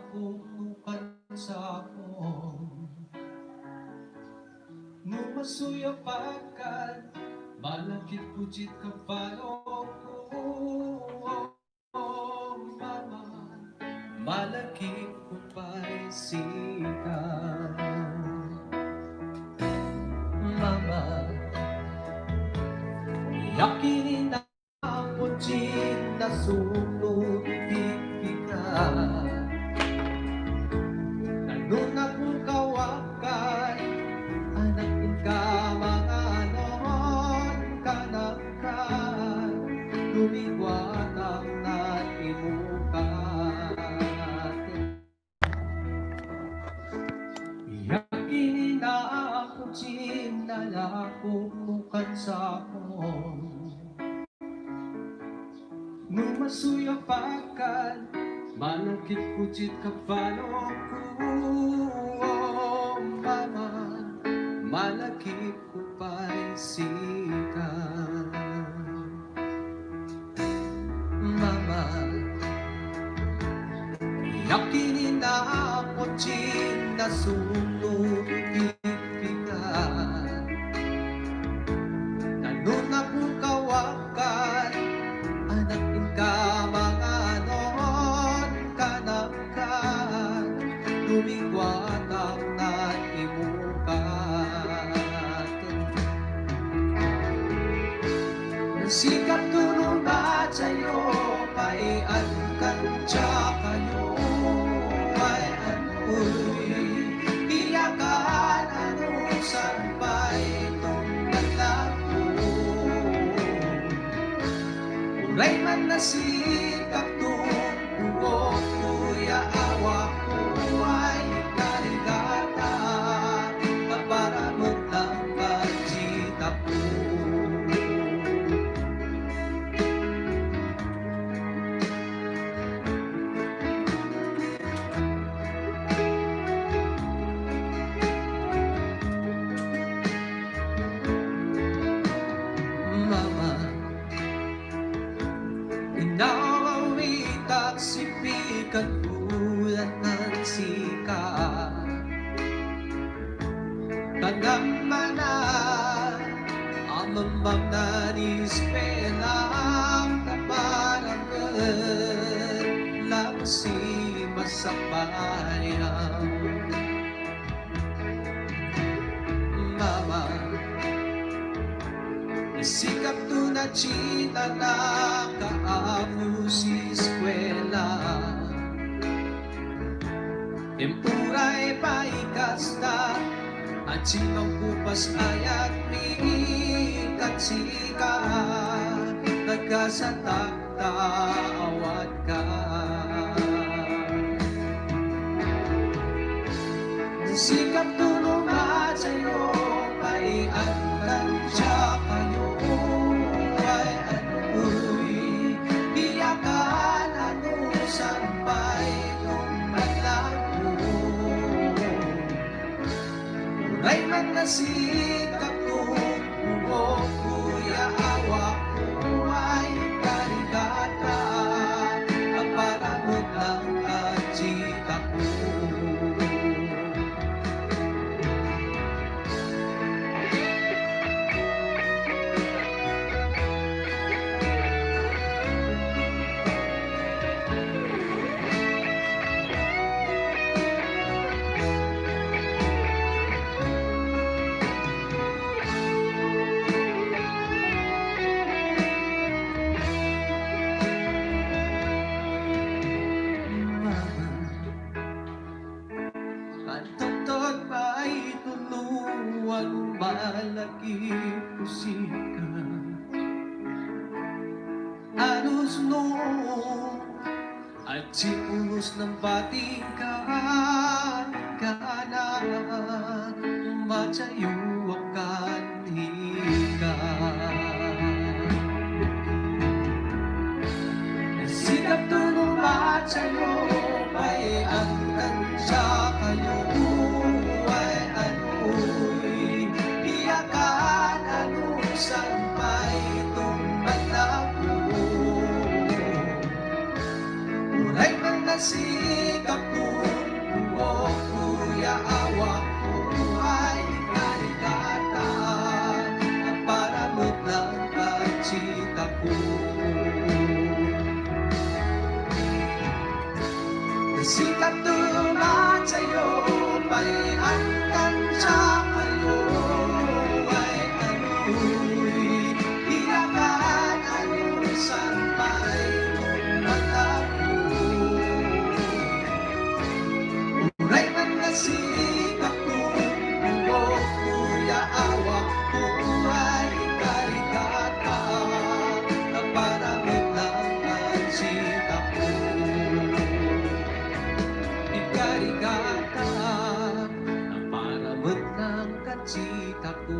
nakumukan sa akong numasuya pagkat malakit pujit kapalo ko mama malakit kupay sikat mama yakinin na pujit na sulong bibigat nalunag mong kawakan anak ka mga noon kanakan lumigwat ang natimukat yakinin na ako sinalakumukan sa akong numasuya pakan malakit pujit kapalo ko mama malakit kupay sikat mama yakinin na ako na sulong bibigat nanunag mong kawakan anakin ka mga noon kanakan lumigwat ang natimukat sikat tulong ba sa'yo kay angkan siya kayo ay ano'y iyakan ano sampay itong naglago uray man nasikap nung buwok kuya awa ko ay karigata para maglang pagcita ko mama inawitak sipikan bulan ng sikat kanamana amamam na nispelang kaparangan lapsi masapayang mama sikap tu na cita na kaamu si eskwela tempuray paikas na at sinong kupas ayat mikat sika nagkasatak tawad ka sikap tu lumat sa'yo kay angkan siya kayo ay ano'y iyakan ano sampay nung naglago uray man nasikap nung buwok kuya awa ko ay karigata para maglang kachita ko Totoo ba'y tulungan malaki pusika anos noon at sipulos ng batingkan kana matsayuwak kanhika sikap tulumat sa'yo may angkan siya kayo ay ano'y iyakan ano sampay itong naglago uray man nasikap ko sikat tumasayo, pag-alkansya kayo ay ano'y hiyakan, ayusan pa'y magtago. Uray man na sikap tumunog, kuya awa ko ay karigata, naparamit lang ang sikap ko. Ikarigata, naparamit lang ang sikap ko.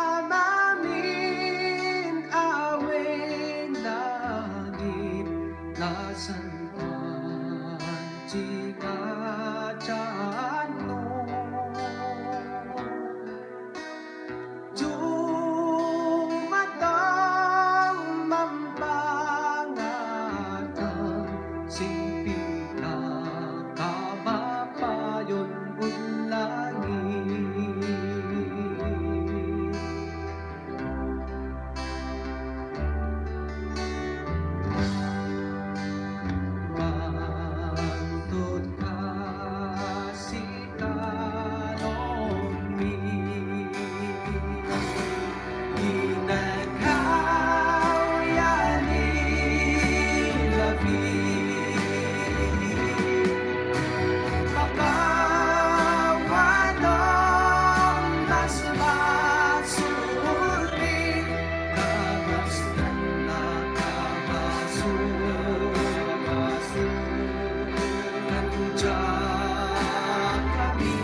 Amamin awin langit, nasan ang chika dyan mo? Jumatang mambangatang simpina kababayon unlangit. Bantod ka si Kanomi, inagaw yani labi, pagkawanong nas masulti, kabastan na nandiyan kami.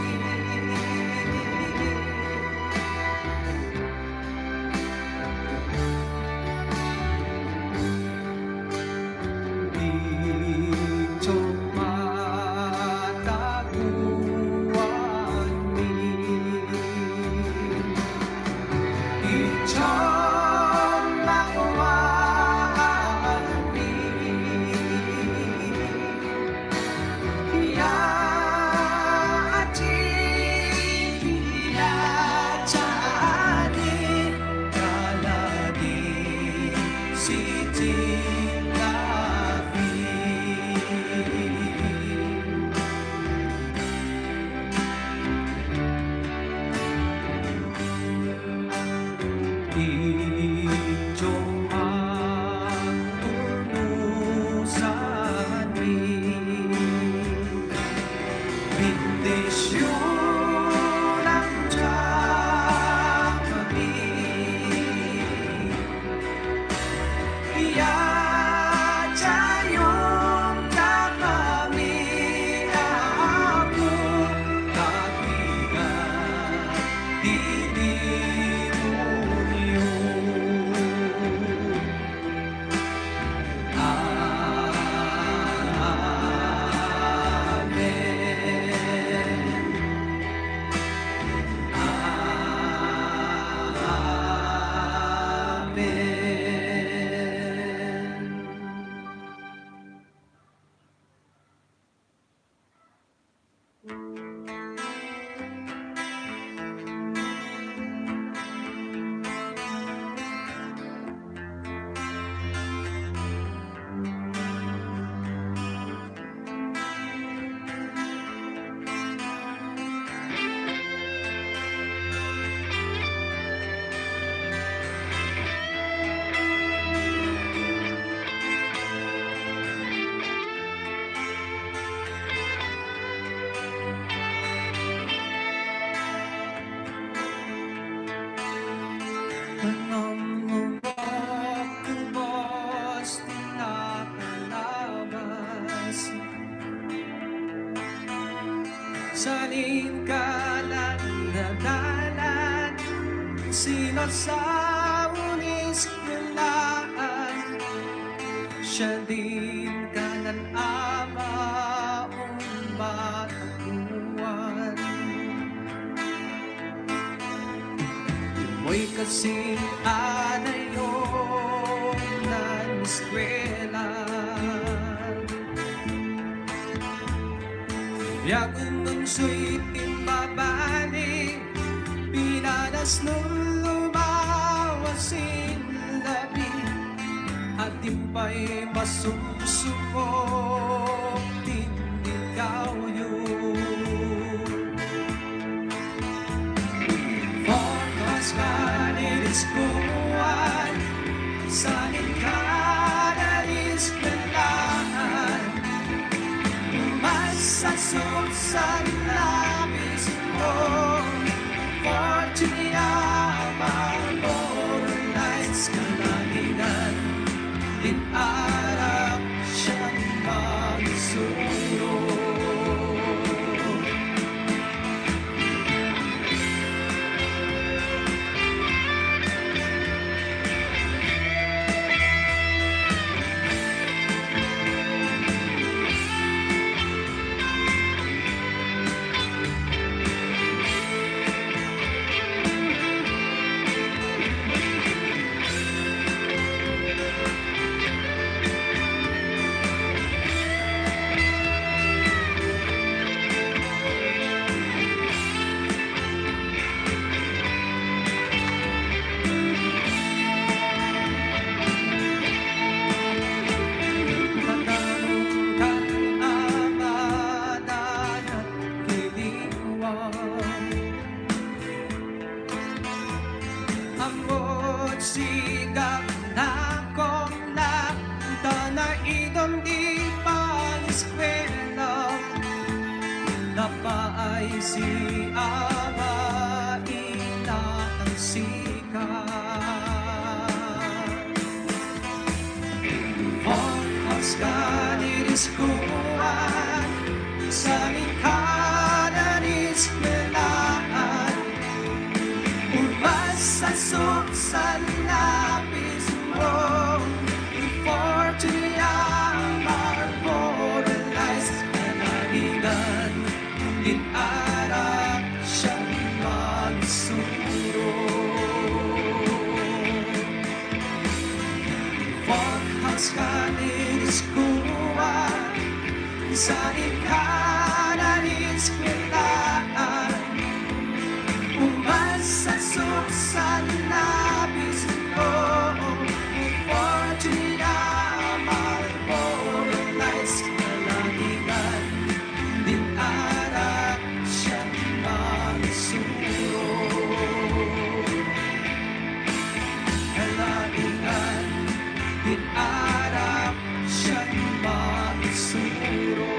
Ichong mataguan mi, ichong makuwaan mi, ya aji ya jani kaladi siti labi. Ichong magtulusan mi, bendisyon ang Diyos kami. Salin kalan na dalan, sino sa unis kilaan, siya din kanan amaong mataguan. Mo'y kasing anayong ng eskwela, biyak nun so'y timbabali, pinanas nung lumawasin labi, at timpay masusubok din ikaw yun. Focus ka niliskuan, sanin ka naliskelaan, masasok sa labis mo, fortune nights kalahinan, din arap siyang magsuyo. Amot sigap na kong nakita na idong di pang-eskwela, napaay si Ama inatang sikat. Focus ka niliskuan, sa ikananiskelaan, masasok sa lapis mo, fortune marmoralized, kalahigan, din arap siyang magsuro. Focus ka niliskuan, sa ikananiskelaan, masasok sa labis mo, fortune marmoralized, kalahigan, din arap siyang magsuro. Kalahigan, din arap siyang magsuro.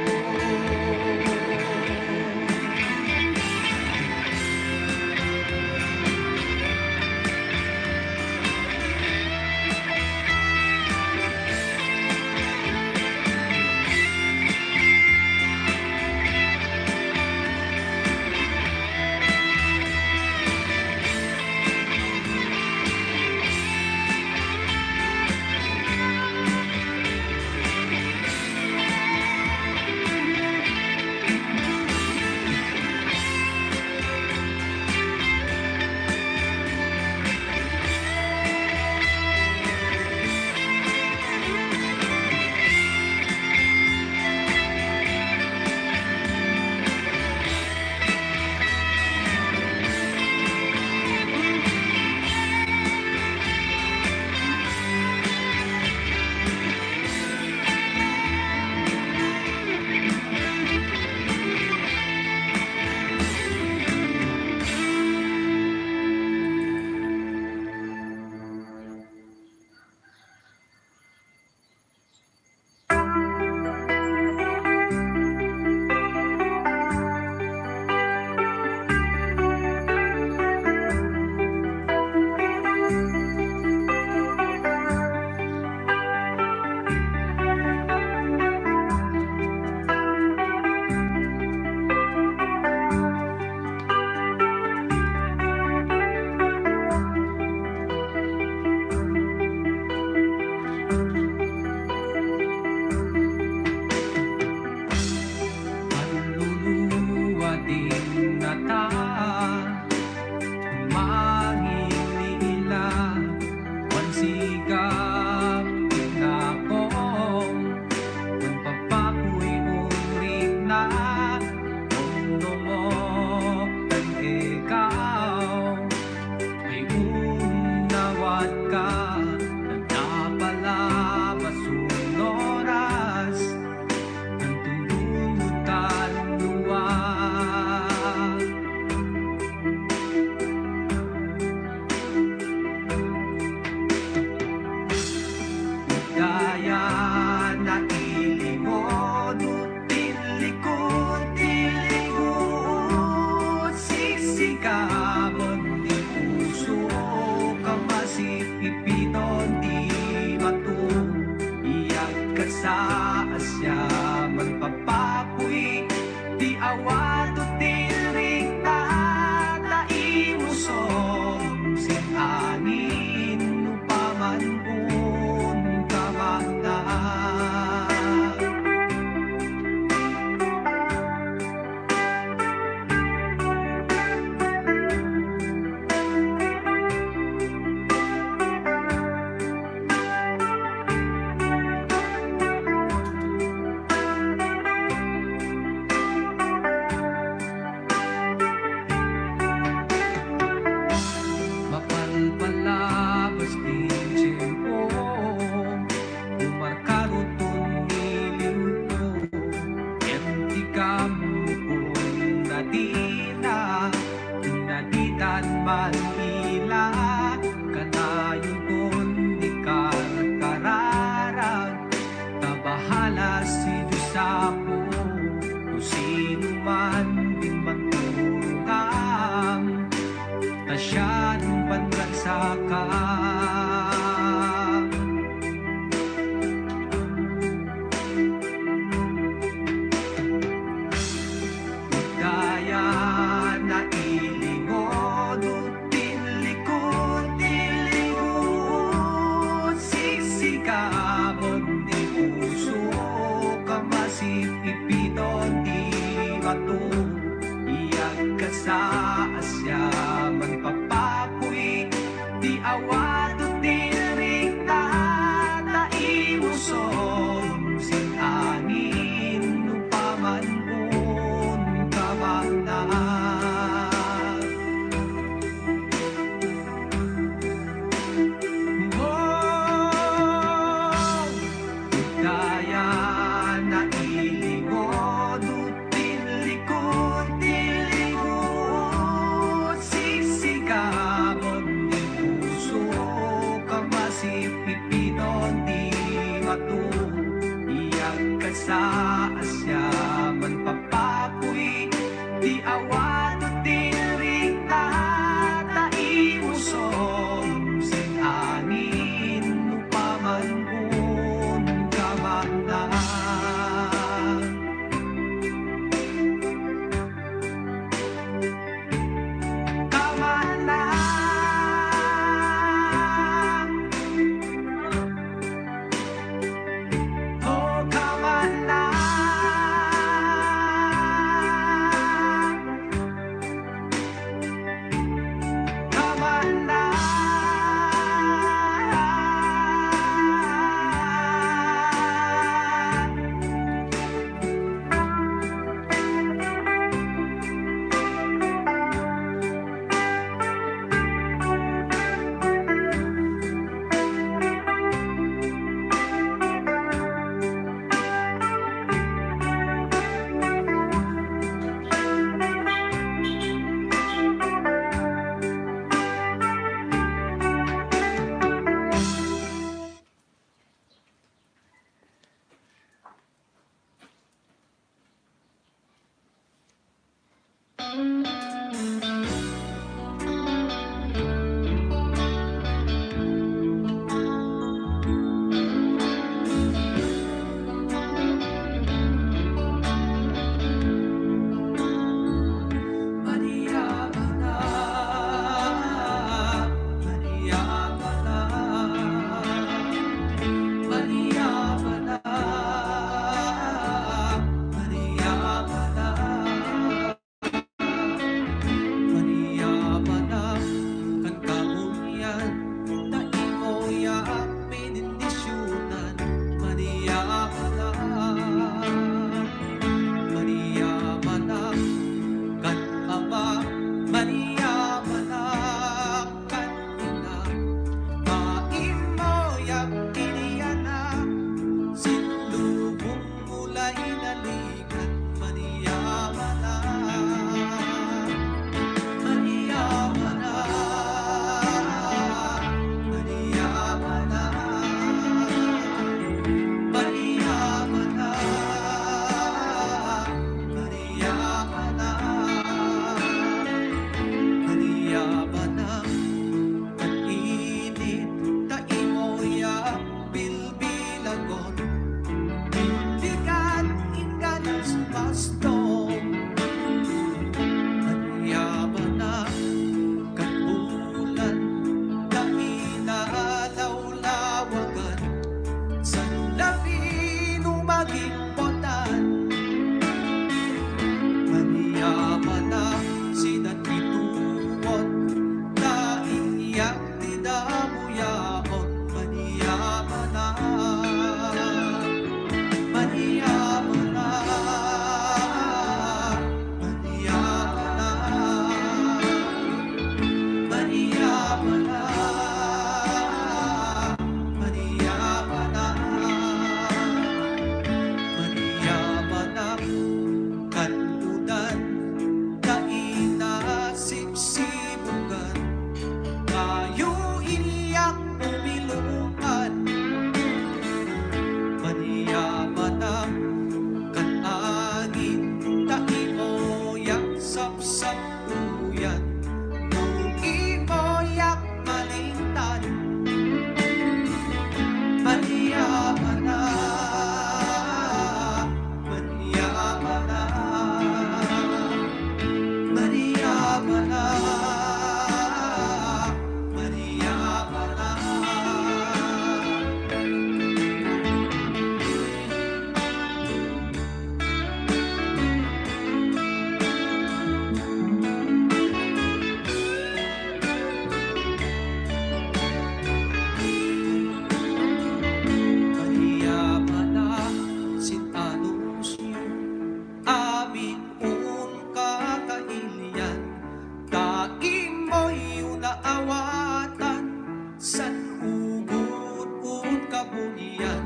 hunian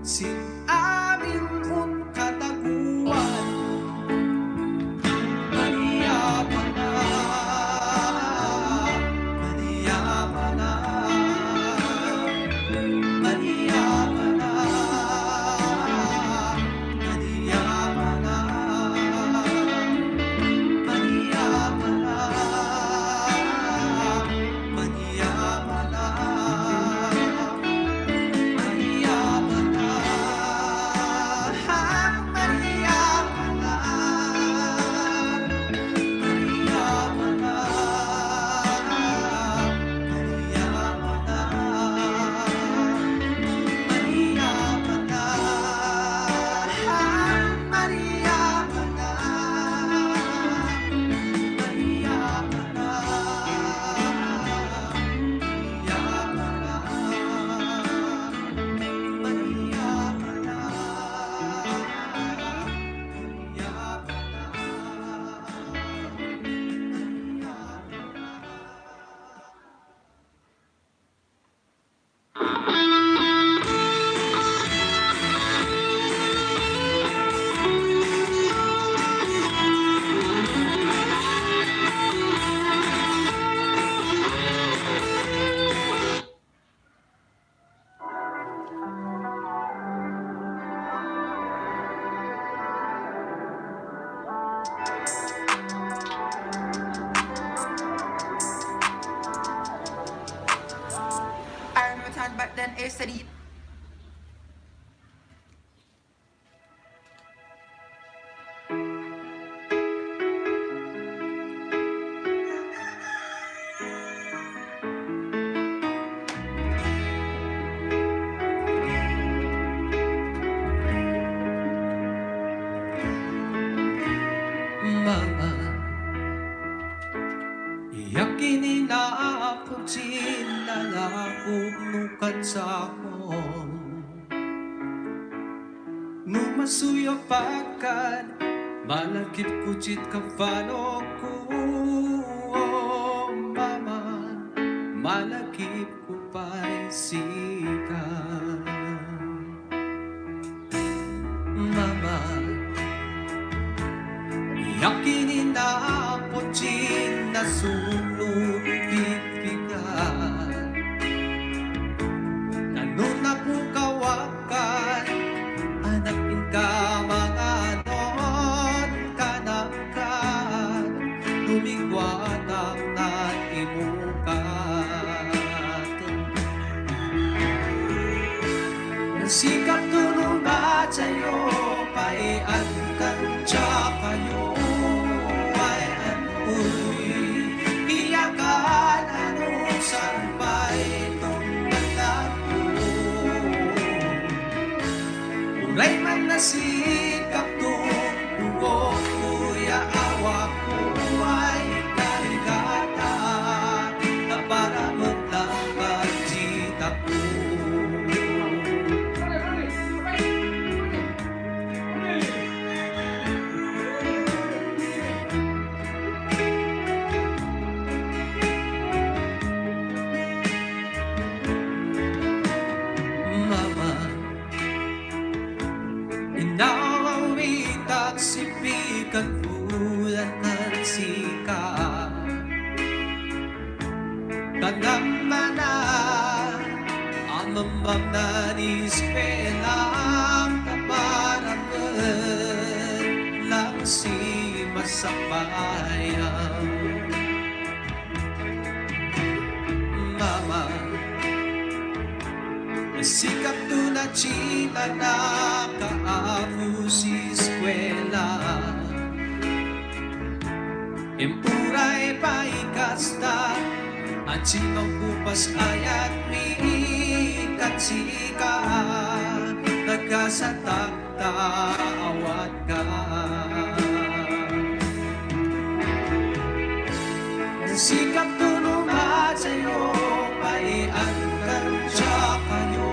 sin amin un kataguan Maniyapana Maniyapana Maniyapana Maniyapana Maniyapana Maniyapana I remember times back then, A said he. Mama yakin inaaputin na nakugnukan sa akong numasuya pagkan malagip kuchit kapano ko Mama malagip ko pa'y sikat Mama yakin inaaputin na sulong bigbigan Nano na po kawakan anakin ka mga non kanakan lumigwan ang natimukat Nasikat tulong ba sa'yo paian kan kayo ay anu'y iyakan ano sampay tunggalan ko Uray man nasikap tunggo kuya awak ko ay karigata na para maglaban sita ko Mama inawitak sipikan bulan ng sika Kanamana ang mamam na nispelang kaparagan lang si masapayang Mama Sikap doon na chita na kaafu si eskwela Empuray paikasta at sipang kupas ayat miikat sika Nagkasatak taawat ka Sikap doon na sa'yo paian kan kayo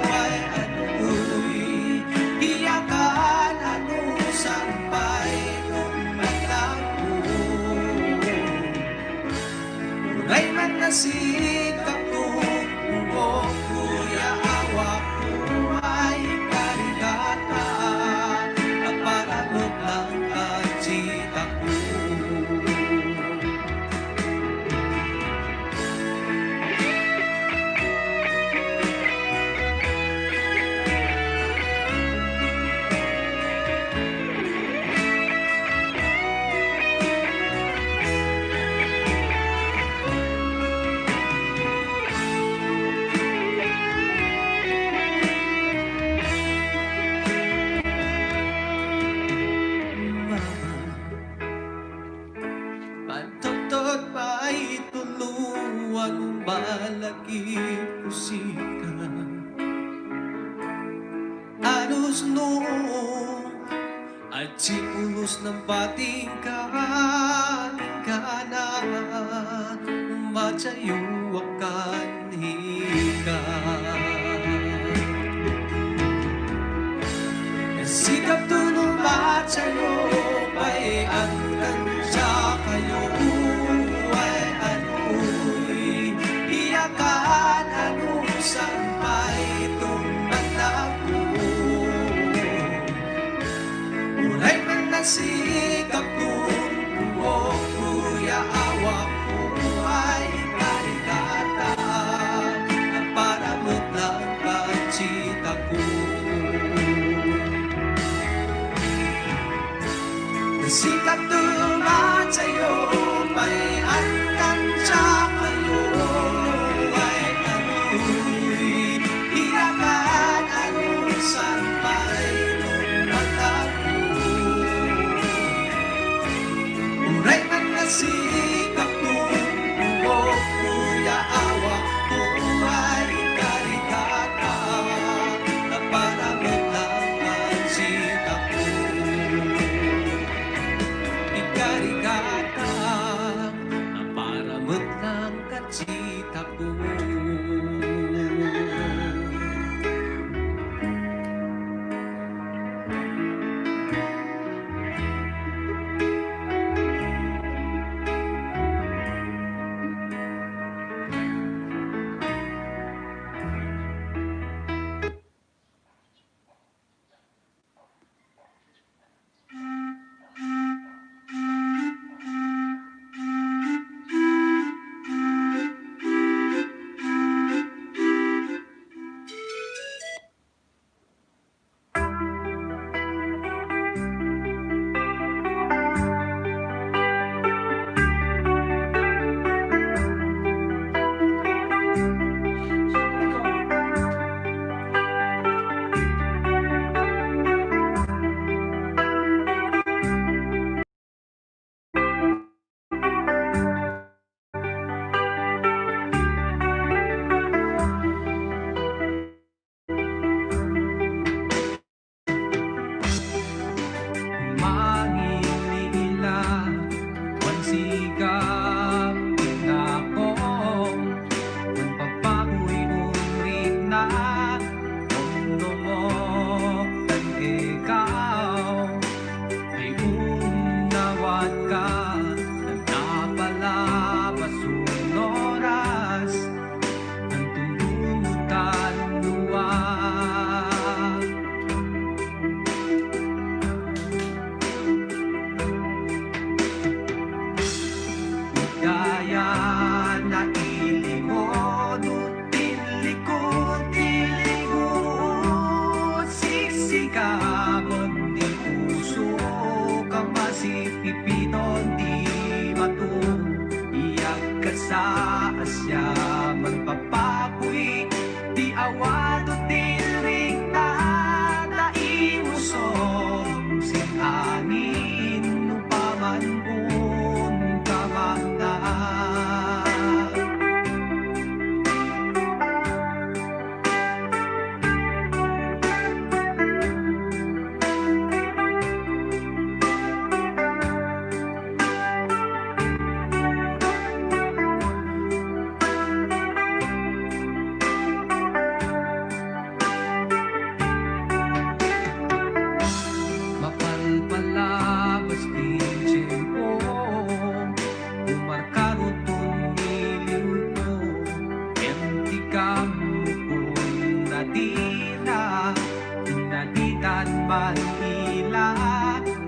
ay anu'y iyakan ano sampay tunggalan ko Uray man nasikap tunggo kuya awa husno at simulos ng pating kalingana matsayo akan hika sikap tulumat sa'yo ay ang tansya kayo ay ano'y iyakan anusan pa'y tumbatak ko Uray man nasikap kong buhok kuya awak ko ay karigata na para maglang kansita ko Sikap tumat sa'yo ay ang tansya kayo ay ano'y iyakan anusan pa'y tumbatak ko Uray man nasikap kong buhok kuya awak ko ay karigata na para maglang kansita ko Ikarigata na para maglang kansita ko Manginila, wansigap, pinakong Magpapagoy ulit na Mundo mo, kan ikaw Ay unawat ka Nagpapalabas ang oras Ang tulutan luwag Gaya na ilingon Tinlikod, tilingon Sisigabon di puso Kamasipipinon di matung Iyag ka sa asya Magpapapoy Di awado tiling na Naimusom Sinangin Upaman kung kamanda Mapalpalabas din tiyempo Umarkado tumiliw mo Entikam kung nadira Naditan Manila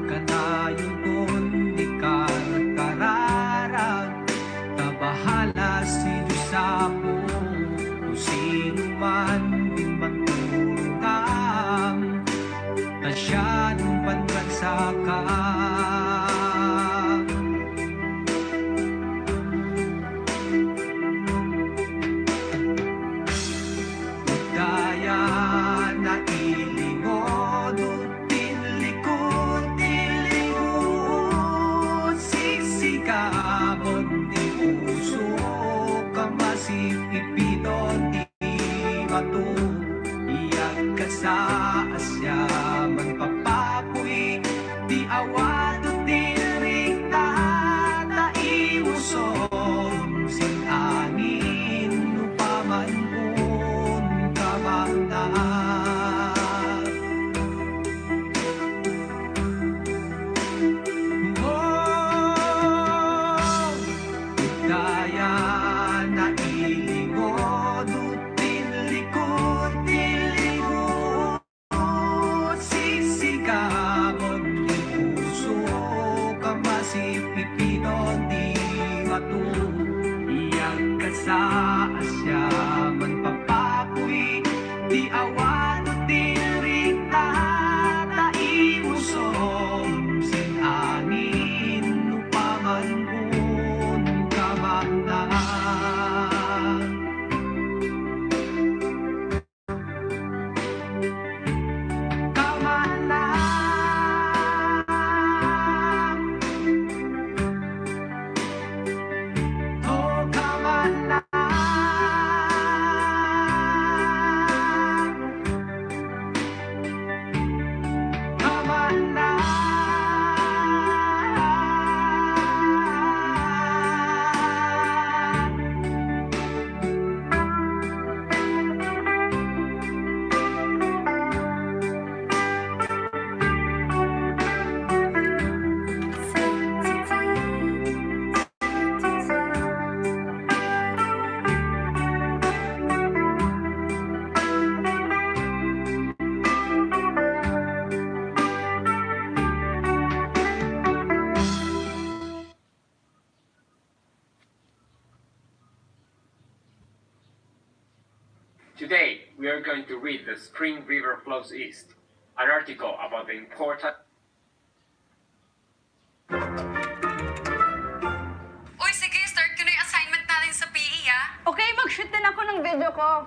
Kanayon kung ikarkararag Kabahala si Diyosapo Kung sino man din magtulungan Na siya ng panbansakan Gaya na ilingon Tinlikod, tilingon Sisigabon di puso Kamasipipinon di matung Iyag ka sa asya we are going to read The Spring River Flows East, an article about the important... Uy, sige, start ko na yung assignment natin sa PE, ah. Okay, mag-shoot din ako ng video ko.